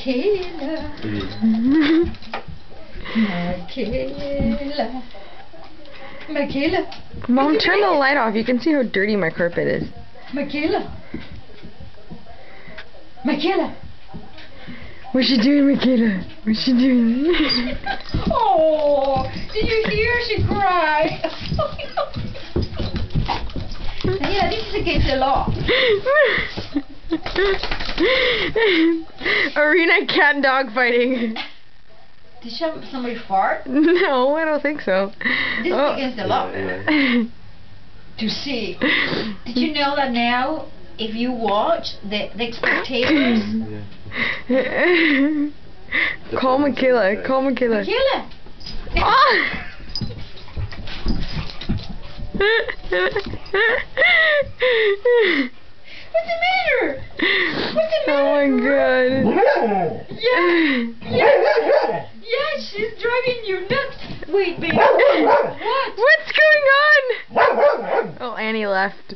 Michaela. Michaela. Mom, turn the light off. You can see how dirty my carpet is. Michaela. Michaela. What's she doing, Michaela? What's she doing? Oh, did you hear she cried? Yeah, this is against the law. Arena cat dog fighting. Did somebody fart? No, I don't think so. This is against the law. To see. Did you know that now, if you watch the spectators? Call Michaela. Call Michaela. Michaela! Ah! What's the matter? What's the matter? Oh my god. Yeah, she's driving you nuts. Wait, baby. What? What's going on? Oh, Annie left.